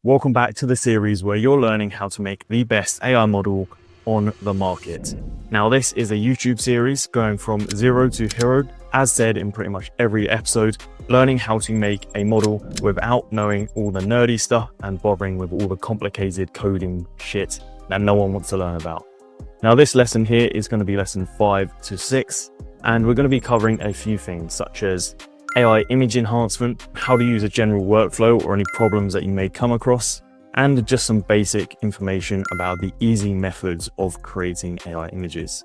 Welcome back to the series where you're learning how to make the best AI model on the market. Now, this is a YouTube series going from zero to hero, as said in pretty much every episode, learning how to make a model without knowing all the nerdy stuff and bothering with all the complicated coding shit that no one wants to learn about. Now, this lesson here is going to be lesson 5 to 6, and we're going to be covering a few things such as AI image enhancement, how to use a general workflow or any problems that you may come across, and just some basic information about the easy methods of creating AI images.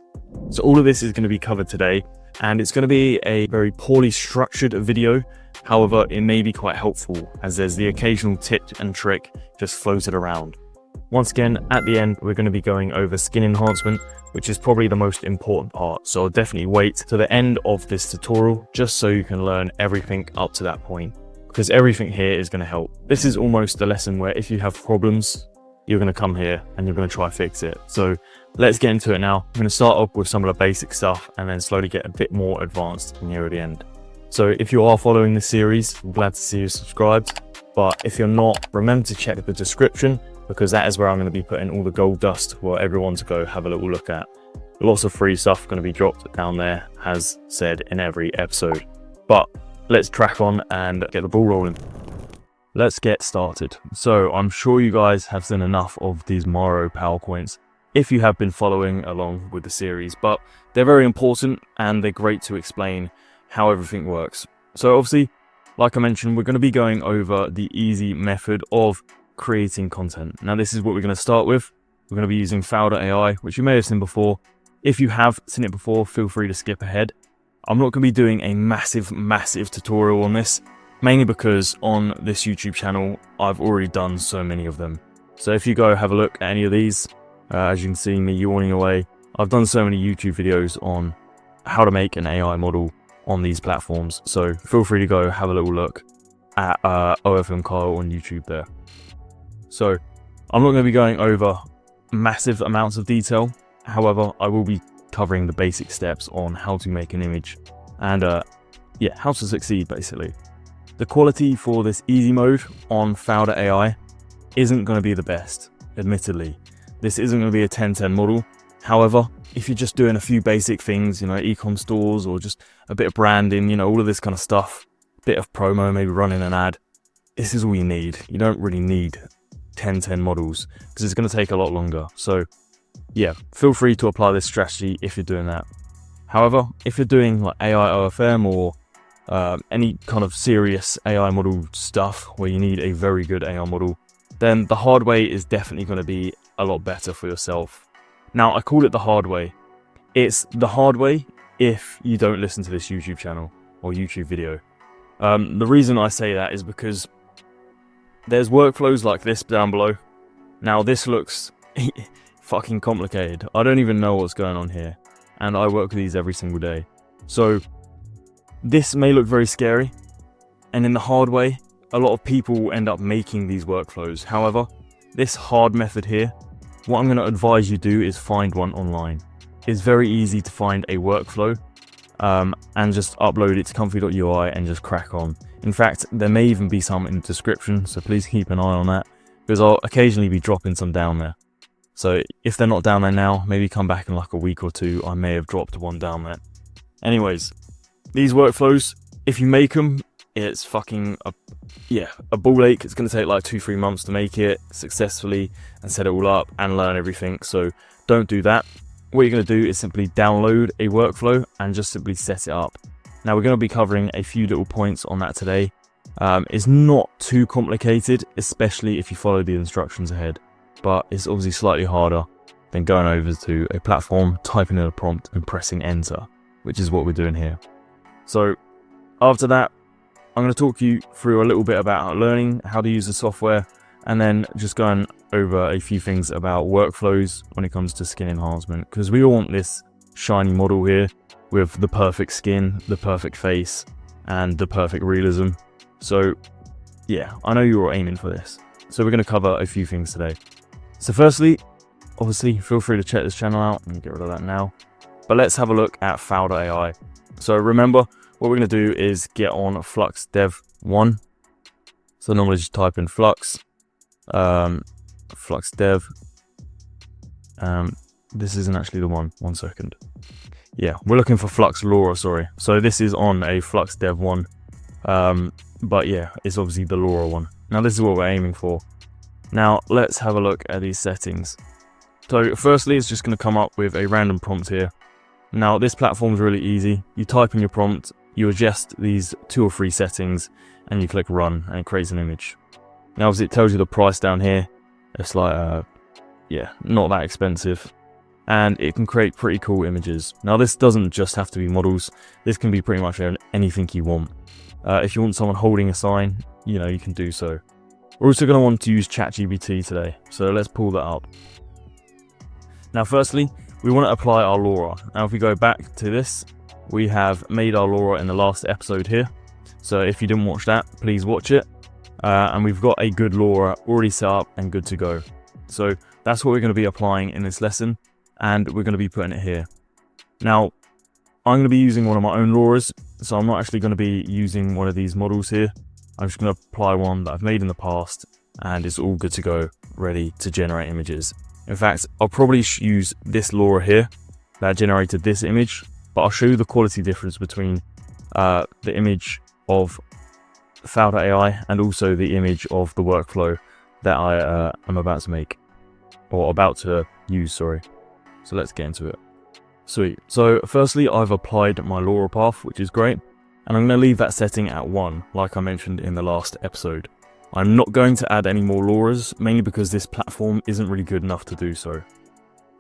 So all of this is going to be covered today, and it's going to be a very poorly structured video. However, it may be quite helpful as there's the occasional tip and trick just floated around. Once again, at the end, we're going to be going over skin enhancement, which is probably the most important part. So I'll definitely wait to the end of this tutorial just so you can learn everything up to that point, because everything here is going to help. This is almost the lesson where if you have problems, you're going to come here and you're going to try to fix it. So let's get into it now. I'm going to start off with some of the basic stuff and then slowly get a bit more advanced near the end. So if you are following this series, I'm glad to see you subscribed. But if you're not, remember to check the description, because that is where I'm going to be putting all the gold dust for everyone to go have a little look at. Lots of free stuff going to be dropped down there, as said in every episode. But let's crack on and get the ball rolling. Let's get started. So I'm sure you guys have seen enough of these Maro PowerPoints if you have been following along with the series, but they're very important and they're great to explain how everything works. So obviously, like I mentioned, we're going to be going over the easy method of creating content. Now, this is what we're going to start with. We're going to be using fanvue, which you may have seen before. If you have seen it before, feel free to skip ahead. I'm not going to be doing a massive tutorial on this, mainly because on this YouTube channel, I've already done so many of them. So if you go have a look at any of these, as you can see me yawning away, I've done so many YouTube videos on how to make an AI model on these platforms. So feel free to go have a little look at OFM Kyle on YouTube there. So I'm not going to be going over massive amounts of detail. However, I will be covering the basic steps on how to make an image and how to succeed basically. The quality for this easy mode on fanvue isn't going to be the best, admittedly. This isn't going to be a 10/10 model. However, if you're just doing a few basic things, e-com stores or just a bit of branding, all of this kind of stuff, bit of promo, maybe running an ad, this is all you need. You don't really need 10/10 models because it's going to take a lot longer. So yeah, feel free to apply this strategy if you're doing that. However, if you're doing like AI OFM or any kind of serious AI model stuff where you need a very good AI model, then the hard way is definitely going to be a lot better for yourself. Now, I call it the hard way. It's the hard way if you don't listen to this YouTube channel or YouTube video. The reason I say that is because there's workflows like this down below. Now, this looks fucking complicated. I don't even know what's going on here, and I work with these every single day. So this may look very scary, and in the hard way, a lot of people will end up making these workflows. However, this hard method here, what I'm going to advise you do is find one online. It's very easy to find a workflow and just upload it to comfy.ui and just crack on. In fact, there may even be some in the description, so please keep an eye on that, because I'll occasionally be dropping some down there. So if they're not down there now, maybe come back in like a week or two, I may have dropped one down there. Anyways, these workflows, if you make them, it's fucking a ball ache. It's going to take like 2-3 months to make it successfully and set it all up and learn everything. So don't do that. What you're going to do is simply download a workflow and just simply set it up. Now, we're going to be covering a few little points on that today. It's not too complicated, especially if you follow the instructions ahead, but it's obviously slightly harder than going over to a platform, typing in a prompt and pressing enter, which is what we're doing here. So after that, I'm going to talk you through a little bit about learning how to use the software, and then just going over a few things about workflows when it comes to skin enhancement, because we all want this shiny model here with the perfect skin, the perfect face, and the perfect realism. So yeah, I know you're aiming for this. So we're going to cover a few things today. So firstly, obviously, feel free to check this channel out and get rid of that now. But let's have a look at fanvue. So remember, what we're going to do is get on Flux Dev 1. So normally just type in Flux, Flux dev. This isn't actually the one. 1 second. Yeah, we're looking for Flux LoRa, sorry. So this is on a Flux dev one. But yeah, it's obviously the LoRa one. Now this is what we're aiming for. Now let's have a look at these settings. So firstly, it's just going to come up with a random prompt here. Now this platform is really easy. You type in your prompt, you adjust these 2 or 3 settings, and you click run, and it creates an image. Now obviously it tells you the price down here. It's like, yeah, not that expensive. And it can create pretty cool images. Now this doesn't just have to be models. This can be pretty much anything you want. If you want someone holding a sign, you know, you can do so. We're also going to want to use ChatGPT today. So let's pull that up. Now firstly, we want to apply our LoRa. Now if we go back to this, we have made our LoRa in the last episode here. So if you didn't watch that, please watch it. And we've got a good LoRa already set up and good to go. So that's what we're going to be applying in this lesson, and we're going to be putting it here. Now, I'm going to be using one of my own LoRas, so I'm not actually going to be using one of these models here. I'm just going to apply one that I've made in the past, and it's all good to go, ready to generate images. In fact, I'll probably use this LoRa here that generated this image, but I'll show you the quality difference between the image of fanvue and also the image of the workflow that I am about to make, or about to use, sorry. So let's get into it. Sweet. So firstly, I've applied my LoRa path, which is great, and I'm going to leave that setting at 1, like I mentioned in the last episode. I'm not going to add any more LoRas, mainly because this platform isn't really good enough to do so.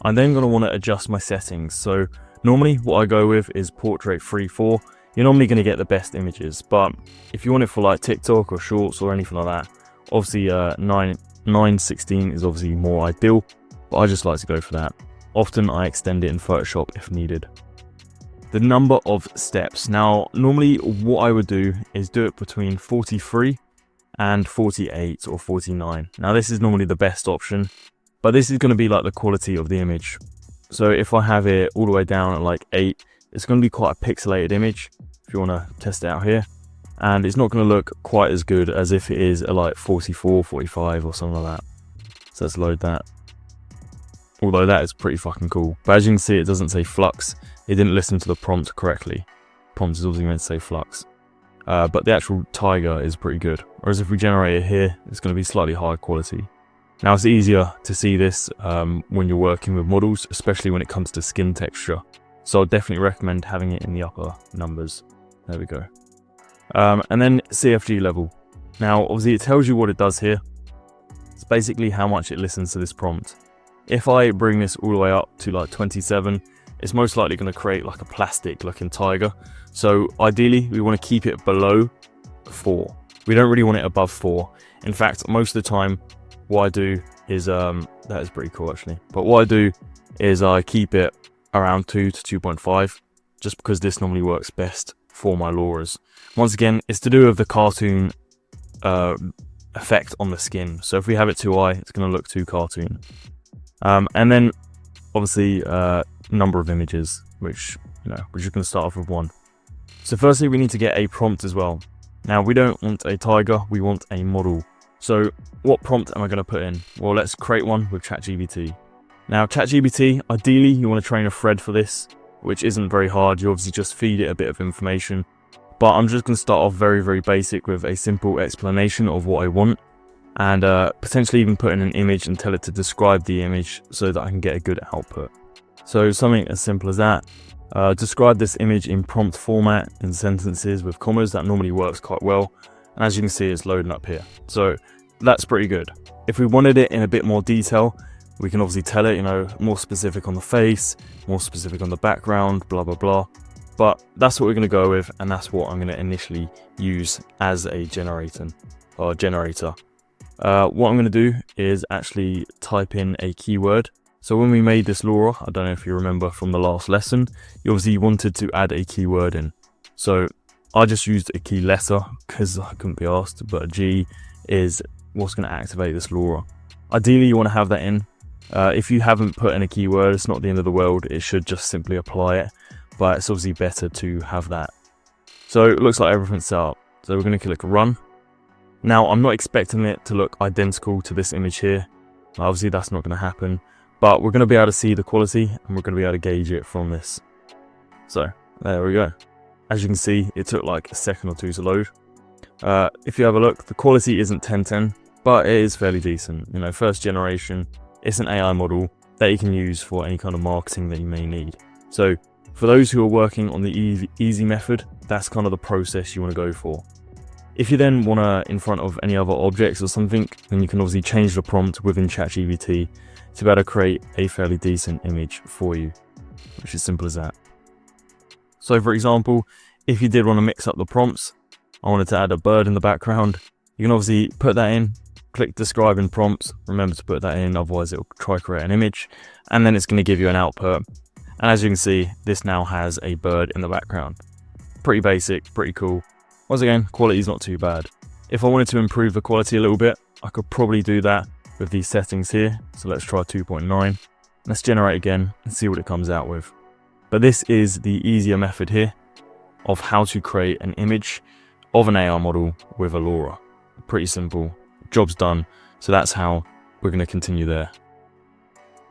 I'm then going to want to adjust my settings. So normally what I go with is portrait 3:4. You're normally going to get the best images, but if you want it for like TikTok or shorts or anything like that, obviously 9:16 is obviously more ideal, but I just like to go for that. Often I extend it in Photoshop if needed. The number of steps. Now normally what I would do is do it between 43 and 48 or 49. Now this is normally the best option, but this is going to be like the quality of the image. So if I have it all the way down at like 8, it's going to be quite a pixelated image if you want to test it out here, and it's not going to look quite as good as if it is at like 44, 45 or something like that. So let's load that. Although that is pretty fucking cool, but as you can see, it doesn't say Flux. It didn't listen to the prompt correctly. Prompt is obviously meant to say Flux, but the actual tiger is pretty good. Whereas if we generate it here, it's going to be slightly higher quality. Now it's easier to see this when you're working with models, especially when it comes to skin texture. So I'll definitely recommend having it in the upper numbers. There we go. And then CFG level. Now obviously it tells you what it does here. It's basically how much it listens to this prompt. If I bring this all the way up to like 27, it's most likely going to create like a plastic looking tiger. So ideally we want to keep it below 4. We don't really want it above 4. In fact, most of the time what I do is, that is pretty cool actually, but what I do is I keep it around 2 to 2.5, just because this normally works best for my LoRas. Once again, it's to do with the cartoon effect on the skin. So if we have it too high, it's going to look too cartoon. And then obviously number of images, which we're just going to start off with 1. So firstly, we need to get a prompt as well. Now we don't want a tiger, we want a model. So what prompt am I going to put in? Well, let's create one with ChatGPT. Now ChatGPT, ideally you want to train a thread for this, which isn't very hard. You obviously just feed it a bit of information, but I'm just going to start off very, very basic with a simple explanation of what I want, and potentially even put in an image and tell it to describe the image so that I can get a good output. So something as simple as that. Describe this image in prompt format in sentences with commas. That normally works quite well, and as you can see, it's loading up here. So that's pretty good. If we wanted it in a bit more detail, we can obviously tell it, more specific on the face, more specific on the background, blah, blah, blah. But that's what we're going to go with, and that's what I'm going to initially use as a generator. What I'm going to do is actually type in a keyword. So when we made this LoRa, I don't know if you remember from the last lesson, you obviously wanted to add a keyword in. So I just used a key letter because I couldn't be asked, but a G is what's going to activate this LoRa. Ideally, you want to have that in. If you haven't put in a keyword, it's not the end of the world. It should just simply apply it, but it's obviously better to have that. So it looks like everything's set up. So we're going to click run. Now, I'm not expecting it to look identical to this image here. Obviously, that's not going to happen, but we're going to be able to see the quality and we're going to be able to gauge it from this. So there we go. As you can see, it took like a second or two to load. If you have a look, the quality isn't 1010, but it is fairly decent. You know, first generation, it's an AI model that you can use for any kind of marketing that you may need. So for those who are working on the easy method, that's kind of the process you want to go for. If you then want to, in front of any other objects or something, then you can obviously change the prompt within ChatGPT to be able to create a fairly decent image for you, which is simple as that. So for example, if you did want to mix up the prompts, I wanted to add a bird in the background, you can obviously put that in, click describe in prompts, remember to put that in, otherwise it will try to create an image, and then it's going to give you an output. And as you can see, this now has a bird in the background. Pretty basic, pretty cool. Once again, quality is not too bad. If I wanted to improve the quality a little bit, I could probably do that with these settings here. So let's try 2.9. Let's generate again and see what it comes out with. But this is the easier method here of how to create an image of an AI model with a LoRa. Pretty simple, job's done. So that's how we're going to continue there.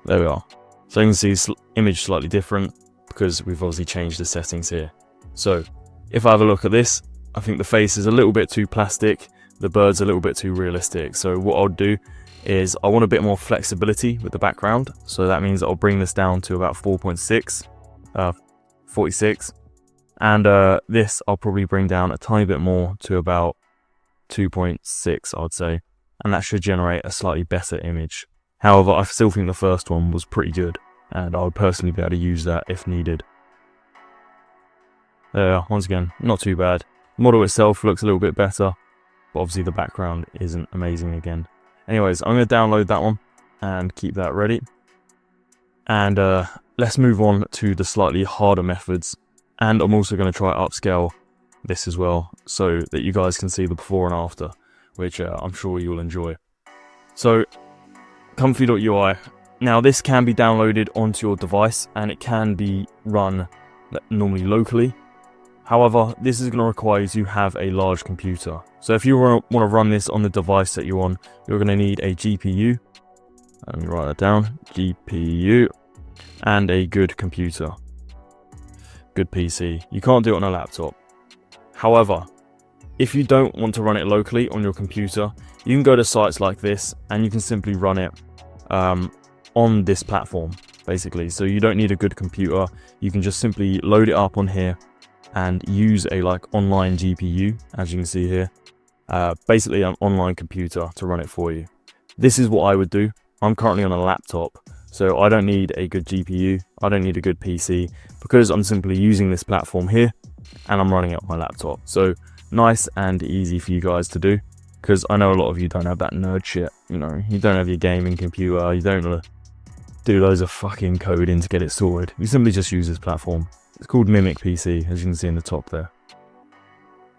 There we are. So you can see image slightly different because we've obviously changed the settings here. So if I have a look at this, I think the face is a little bit too plastic, the bird's a little bit too realistic. So what I'll do is I want a bit more flexibility with the background. So that means I'll bring this down to about 4.6, 46. And this I'll probably bring down a tiny bit more to about 2.6, I'd say. And that should generate a slightly better image. However, I still think the first one was pretty good, and I would personally be able to use that if needed. There, once again, not too bad. The model itself looks a little bit better, but obviously the background isn't amazing again. Anyways, I'm going to download that one and keep that ready. And let's move on to the slightly harder methods. And I'm also going to try upscale this as well, so that you guys can see the before and after, which I'm sure you'll enjoy. So, comfy.ui. Now this can be downloaded onto your device and it can be run normally locally. However, this is going to require you to have a large computer. So if you want to run this on the device that you're on, you're going to need a GPU. Let me write that down. GPU and a good computer. Good PC. You can't do it on a laptop. However, if you don't want to run it locally on your computer, you can go to sites like this and you can simply run it on this platform, basically. So you don't need a good computer. You can just simply load it up on here and use a online GPU, as you can see here. Basically an online computer to run it for you. This is what I would do. I'm currently on a laptop, so I don't need a good GPU. I don't need a good PC because I'm simply using this platform here and I'm running it on my laptop. So nice and easy for you guys to do, because I know a lot of you don't have that nerd shit. You know, you don't have your gaming computer, you don't do loads of fucking coding to get it sorted. You simply just use this platform. It's called Mimic PC, as you can see in the top there.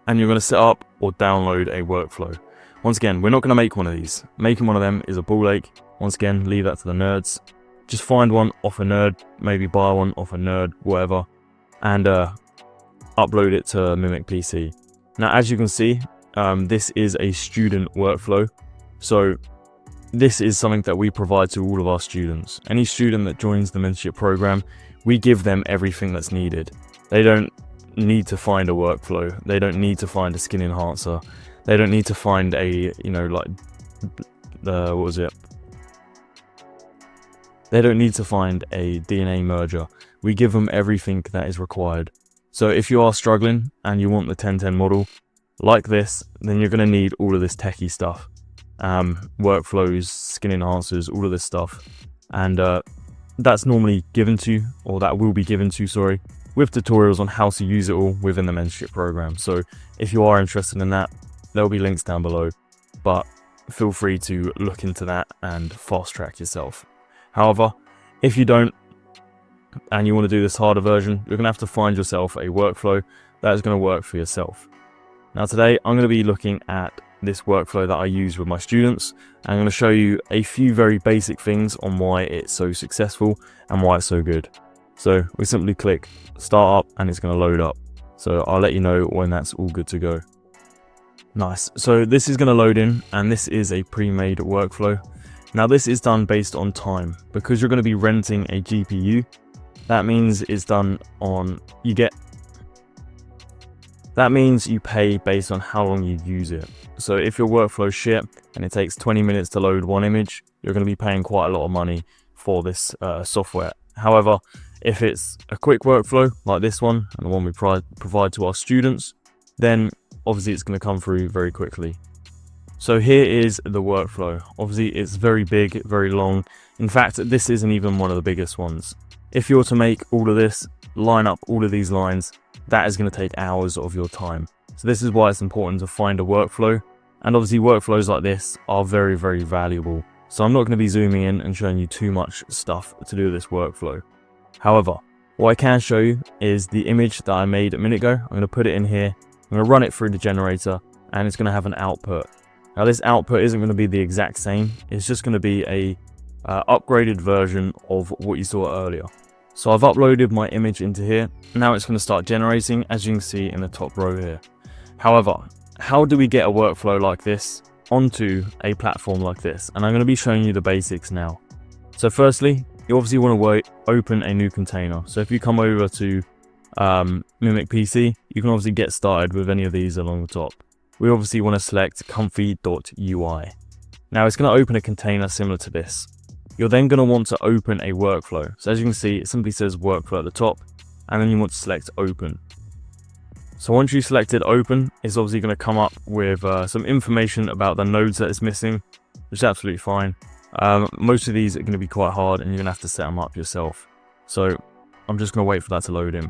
And you're going to set up or download a workflow. Once again, we're not going to make one of these. Making one of them is a ball ache. Once again, leave that to the nerds. Just find one off a nerd, maybe buy one off a nerd, whatever, and upload it to Mimic PC. Now, as you can see, this is a student workflow. So this is something that we provide to all of our students. Any student that joins the mentorship program, we give them everything that's needed. They don't need to find a workflow. They don't need to find a skin enhancer. They don't need to find a, They don't need to find a DNA merger. We give them everything that is required. So if you are struggling and you want the 1010 model like this, then you're going to need all of this techie stuff. Workflows, skin enhancers, all of this stuff. And that's normally given to you, or that will be given to you, sorry, with tutorials on how to use it all within the mentorship program. So if you are interested in that, there'll be links down below, but feel free to look into that and fast track yourself. However, if you don't and you want to do this harder version, you're going to have to find yourself a workflow that is going to work for yourself. Now today I'm going to be looking at this workflow that I use with my students, and I'm going to show you a few very basic things on why it's so successful and why it's so good. So we simply click start up and it's going to load up. So I'll let you know when that's all good to go. Nice. So this is going to load in, and this is a pre-made workflow. Now this is done based on time, because you're going to be renting a GPU. That means it's done on, that means you pay based on how long you use it. So if your workflow shit and it takes 20 minutes to load one image, you're going to be paying quite a lot of money for this software. However, if it's a quick workflow like this one, and the one we provide to our students, then obviously it's going to come through very quickly. So here is the workflow. Obviously it's very big, very long. In fact, this isn't even one of the biggest ones. If you're to make all of this, line up all of these lines, that is going to take hours of your time. So this is why it's important to find a workflow. And obviously workflows like this are very, very valuable. So I'm not going to be zooming in and showing you too much stuff to do this workflow. However, what I can show you is the image that I made a minute ago. I'm going to put it in here. I'm going to run it through the generator, and it's going to have an output. Now this output isn't going to be the exact same. It's just going to be a upgraded version of what you saw earlier. So I've uploaded my image into here. Now it's going to start generating, as you can see in the top row here. However, how do we get a workflow like this onto a platform like this? And I'm going to be showing you the basics now. So firstly, you obviously want to open a new container. So if you come over to Mimic PC, you can obviously get started with any of these along the top. We obviously want to select comfy.ui. Now it's going to open a container similar to this. You're then going to want to open a workflow. So as you can see, it simply says workflow at the top, and then you want to select open. So once you selected open, it's obviously going to come up with some information about the nodes that it's missing, which is absolutely fine. Most of these are going to be quite hard, and you're going to have to set them up yourself. So I'm just going to wait for that to load in.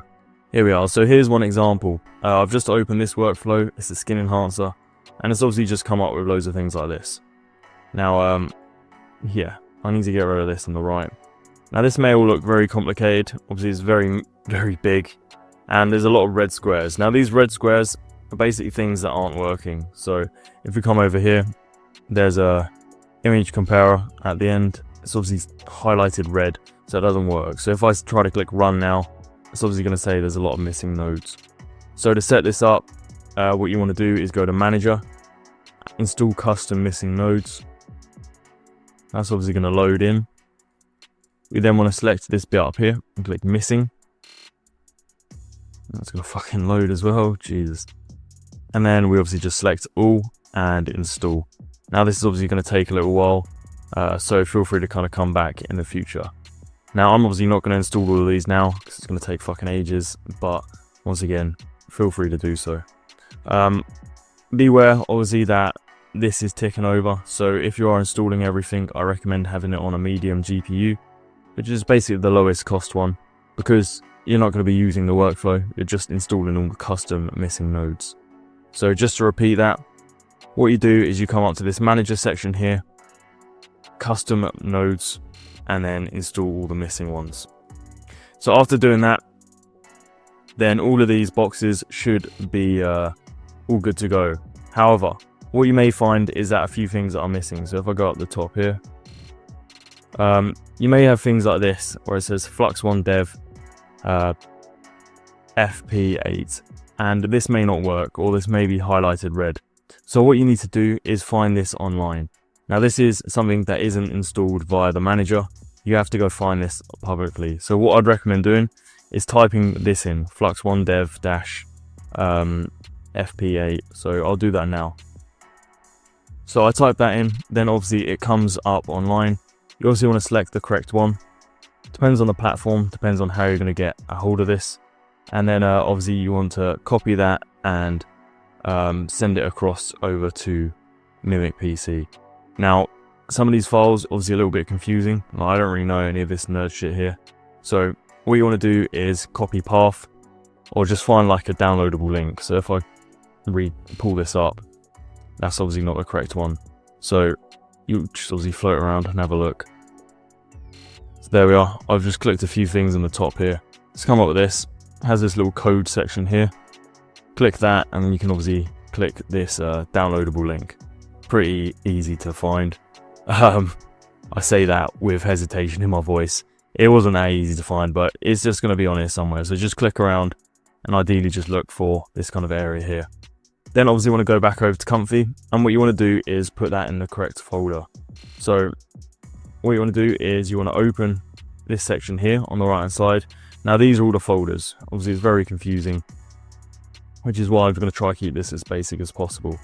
Here we are. So here's one example. I've just opened this workflow. It's a skin enhancer, and it's obviously just come up with loads of things like this. Now, yeah, I need to get rid of this on the right. Now this may all look very complicated. Obviously it's very, very big, and there's a lot of red squares. Now these red squares are basically things that aren't working. So if we come over here, there's a image comparer at the end. It's obviously highlighted red, so it doesn't work. So if I try to click run now, it's obviously going to say there's a lot of missing nodes. So to set this up, what you want to do is go to manager, install custom missing nodes. That's obviously going to load in. We then want to select this bit up here and click missing. That's going to fucking load as well, Jesus. And then we obviously just select all and install. Now this is obviously going to take a little while, so feel free to kind of come back in the future. Now I'm obviously not going to install all of these now because it's going to take fucking ages, but once again, feel free to do so. Beware obviously that this is ticking over, so if you are installing everything, I recommend having it on a medium GPU, which is basically the lowest cost one, because you're not going to be using the workflow, you're just installing all the custom missing nodes. So just to repeat that, what you do is you come up to this manager section here, custom nodes, and then install all the missing ones. So after doing that, then all of these boxes should be all good to go. However, what you may find is that a few things are missing. So if I go up the top here, you may have things like this where it says Flux1 Dev FP8, and this may not work, or this may be highlighted red. So what you need to do is find this online. Now this is something that isn't installed via the manager. You have to go find this publicly. So what I'd recommend doing is typing this in, Flux1 Dev FP8. So I'll do that now. So I type that in, then obviously it comes up online. You also want to select the correct one. Depends on the platform, depends on how you're going to get a hold of this. And then obviously you want to copy that and send it across over to Mimic PC. Now, some of these files obviously a little bit confusing. I don't really know any of this nerd shit here. So what you want to do is copy path, or just find like a downloadable link. So if I pull this up, that's obviously not the correct one. So you just obviously float around and have a look. So there we are. I've just clicked a few things in the top here. Let's come up with this. It has this little code section here. Click that, and then you can obviously click this downloadable link. Pretty easy to find. I say that with hesitation in my voice. It wasn't that easy to find, but it's just going to be on here somewhere. So just click around and ideally just look for this kind of area here. Then obviously you want to go back over to Comfy, and what you want to do is put that in the correct folder. So what you want to do is you want to open this section here on the right hand side. Now these are all the folders. Obviously it's very confusing, which is why I'm going to try to keep this as basic as possible.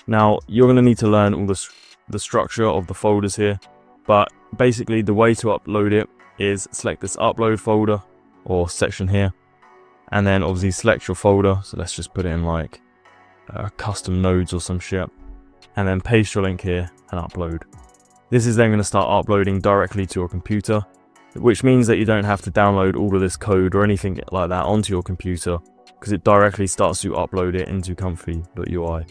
Now you're going to need to learn all the structure of the folders here, but basically the way to upload it is select this upload folder or section here, and then obviously select your folder. So let's just put it in like custom nodes or some shit, and then paste your link here and upload. This is then going to start uploading directly to your computer, which means that you don't have to download all of this code or anything like that onto your computer, because it directly starts to upload it into comfy.ui.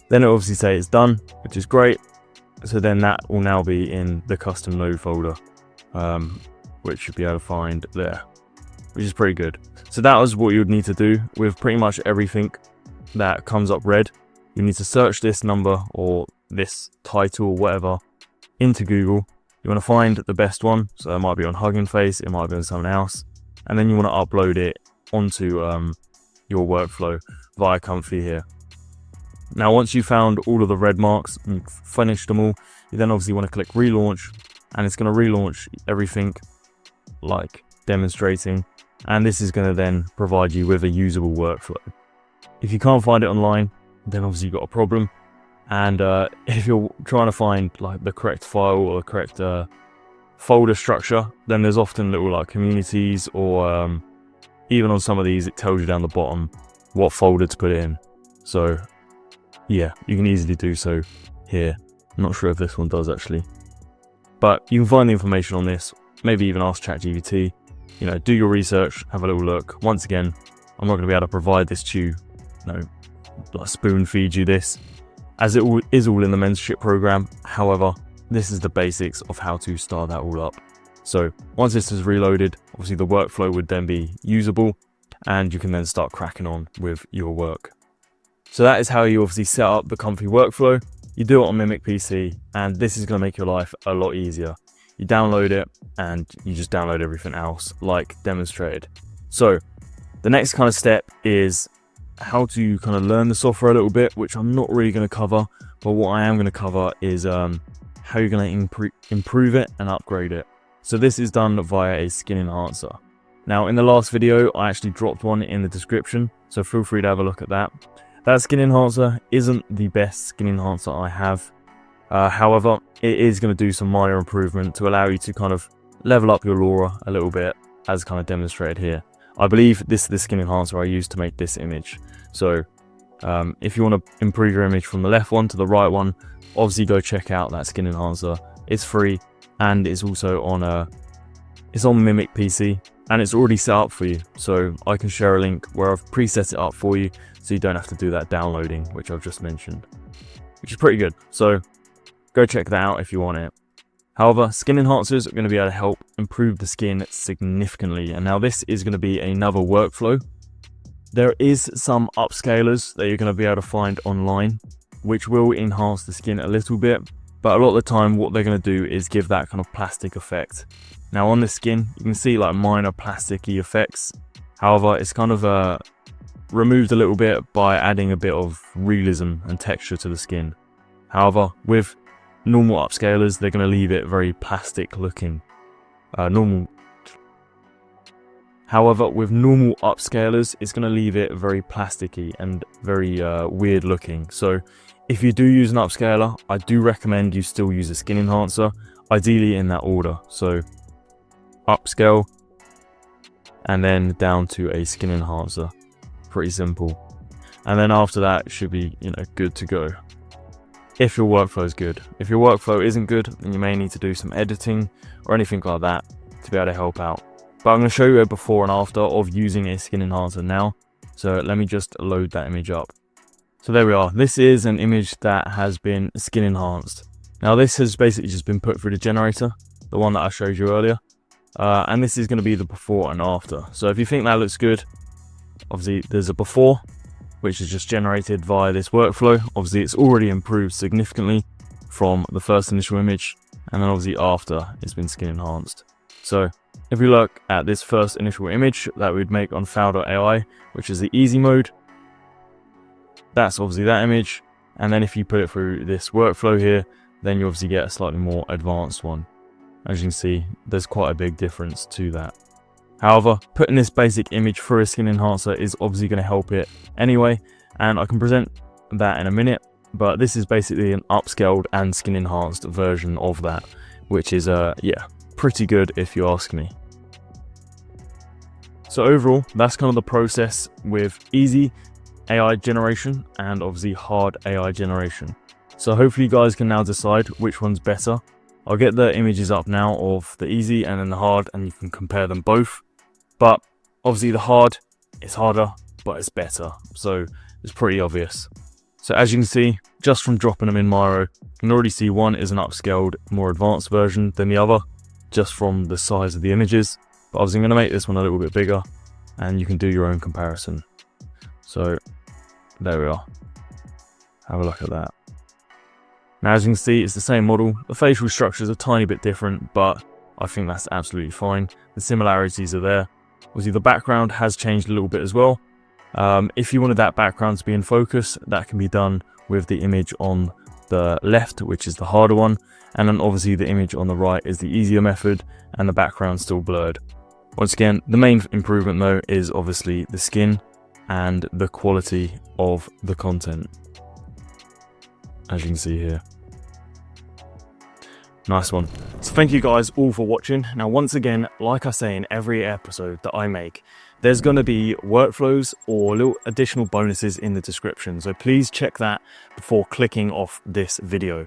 Then it obviously say it's done, which is great. So then that will now be in the custom node folder, which you'll be able to find there, which is pretty good. So that was what you would need to do with pretty much everything that comes up red. You need to search this number or this title or whatever into Google. You want to find the best one. So it might be on Hugging Face, it might be on someone else, and then you want to upload it onto your workflow via Comfy here. Now once you've found all of the red marks and finished them all, you then obviously want to click relaunch, and it's going to relaunch everything like demonstrating, and this is going to then provide you with a usable workflow. If you can't find it online, then obviously you've got a problem. And if you're trying to find like the correct file or the correct folder structure, then there's often little like communities, or even on some of these it tells you down the bottom what folder to put it in. So yeah, you can easily do so here. I'm not sure if this one does actually, but you can find the information on this. Maybe even ask ChatGPT. You know, do your research, have a little look. Once again, I'm not going to be able to provide this to you, like spoon feed you this, as it is all in the mentorship program. However, this is the basics of how to start that all up. So once this is reloaded, obviously the workflow would then be usable, and you can then start cracking on with your work. So that is how you obviously set up the Comfy workflow. You do it on Mimic PC, and this is going to make your life a lot easier. You download it, and you just download everything else like demonstrated. So the next kind of step is how to kind of learn the software a little bit, which I'm not really going to cover, but what I am going to cover is how you're going to improve it and upgrade it. So this is done via a skin enhancer. Now in the last video I actually dropped one in the description, so feel free to have a look at that. That skin enhancer isn't the best skin enhancer I have, however it is going to do some minor improvement to allow you to kind of level up your LoRa a little bit, as kind of demonstrated here. I believe this is the skin enhancer I used to make this image. So if you want to improve your image from the left one to the right one, obviously go check out that skin enhancer. It's free, and it's also on Mimic PC, and it's already set up for you. So I can share a link where I've preset it up for you, so you don't have to do that downloading, which I've just mentioned, which is pretty good. So go check that out if you want it. However, skin enhancers are going to be able to help improve the skin significantly, and now this is going to be another workflow. There is some upscalers that you're going to be able to find online, which will enhance the skin a little bit, but a lot of the time what they're going to do is give that kind of plastic effect. Now on the skin, you can see like minor plasticky effects. However, it's kind of removed a little bit by adding a bit of realism and texture to the skin. However, with normal upscalers, they're going to leave it very plastic looking. However, with normal upscalers, it's going to leave it very plasticky and very weird looking. So if you do use an upscaler, I do recommend you still use a skin enhancer, ideally in that order. So upscale and then down to a skin enhancer. Pretty simple. And then after that, it should be, good to go. If your workflow is good. If your workflow isn't good, then you may need to do some editing or anything like that to be able to help out. But I'm going to show you a before and after of using a skin enhancer now. So let me just load that image up. So there we are. This is an image that has been skin enhanced. Now this has basically just been put through the generator, the one that I showed you earlier. And this is going to be the before and after. So if you think that looks good, obviously there's a before, which is just generated via this workflow. Obviously it's already improved significantly from the first initial image, and then obviously after it's been skin enhanced. So if we look at this first initial image that we'd make on fanvue.ai, which is the easy mode, That's obviously that image. And then if you put it through this workflow here, then you obviously get a slightly more advanced one. As you can see, there's quite a big difference to that. However, putting this basic image through a skin enhancer is obviously going to help it anyway, and I can present that in a minute, but this is basically an upscaled and skin enhanced version of that, which is yeah, pretty good if you ask me. So overall, that's kind of the process with easy AI generation and obviously hard AI generation. So hopefully you guys can now decide which one's better. I'll get the images up now of the easy and then the hard, and you can compare them both. But obviously the hard is harder, but it's better. So it's pretty obvious. So as you can see, just from dropping them in Miro, you can already see one is an upscaled, more advanced version than the other, just from the size of the images. But obviously I'm going to make this one a little bit bigger, and you can do your own comparison. So there we are. Have a look at that. Now as you can see, it's the same model. The facial structure is a tiny bit different, but I think that's absolutely fine. The similarities are there. Obviously the background has changed a little bit as well. If you wanted that background to be in focus, that can be done with the image on the left, which is the harder one. And then obviously the image on the right is the easier method, and the background's still blurred. Once again, the main improvement though is obviously the skin and the quality of the content, as you can see here. Nice one. So thank you guys all for watching. Now once again, like I say in every episode that I make, there's going to be workflows or little additional bonuses in the description, so please check that before clicking off this video.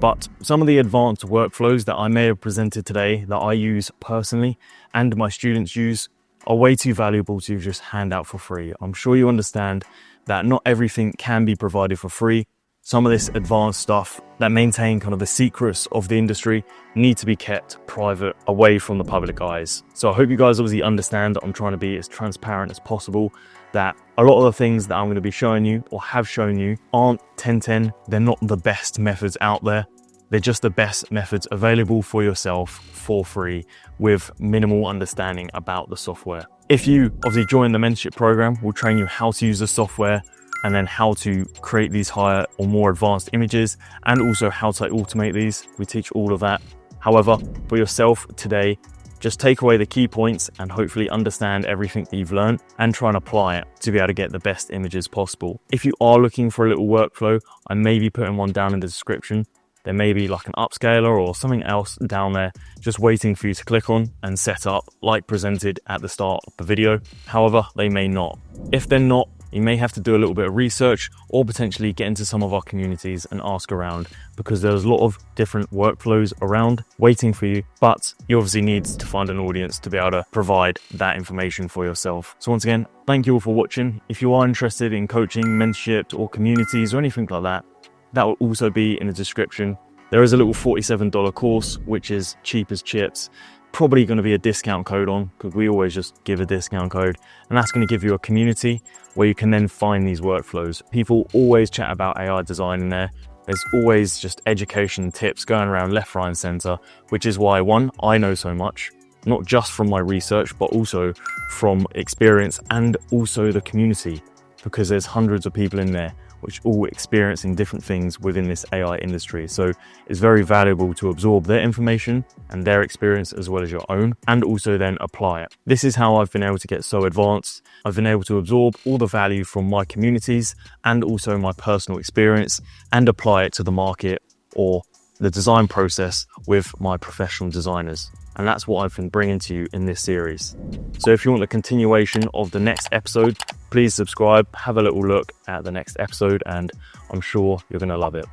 But some of the advanced workflows that I may have presented today that I use personally and my students use are way too valuable to just hand out for free. I'm sure you understand that not everything can be provided for free. Some of this advanced stuff that maintain kind of the secrets of the industry need to be kept private, away from the public eyes. So I hope you guys obviously understand that I'm trying to be as transparent as possible, that a lot of the things that I'm going to be showing you or have shown you aren't 10/10. They're not the best methods out there. They're just the best methods available for yourself for free with minimal understanding about the software. If you obviously join the mentorship program, we'll train you how to use the software, and then how to create these higher or more advanced images, and also how to automate these. We teach all of that. However, for yourself today, just take away the key points and hopefully understand everything that you've learned and try and apply it to be able to get the best images possible. If you are looking for a little workflow, I may be putting one down in the description. There may be like an upscaler or something else down there just waiting for you to click on and set up like presented at the start of the video. However, they may not. If they're not, you may have to do a little bit of research or potentially get into some of our communities and ask around, because there's a lot of different workflows around waiting for you, but you obviously need to find an audience to be able to provide that information for yourself. So once again, thank you all for watching. If you are interested in coaching, mentorship or communities or anything like that, that will also be in the description. There is a little $47 course, which is cheap as chips. Probably going to be a discount code on, because we always just give a discount code, and that's going to give you a community where you can then find these workflows. People always chat about AI design in there. There's always just education tips going around left, right and center, which is why, one, I know so much, not just from my research, but also from experience and also the community, because there's hundreds of people in there which all experiencing different things within this AI industry. So it's very valuable to absorb their information and their experience as well as your own, and also then apply it. This is how I've been able to get so advanced. I've been able to absorb all the value from my communities and also my personal experience and apply it to the market or the design process with my professional designers. And that's what I've been bringing to you in this series. So if you want a continuation of the next episode, please subscribe, have a little look at the next episode, and I'm sure you're going to love it.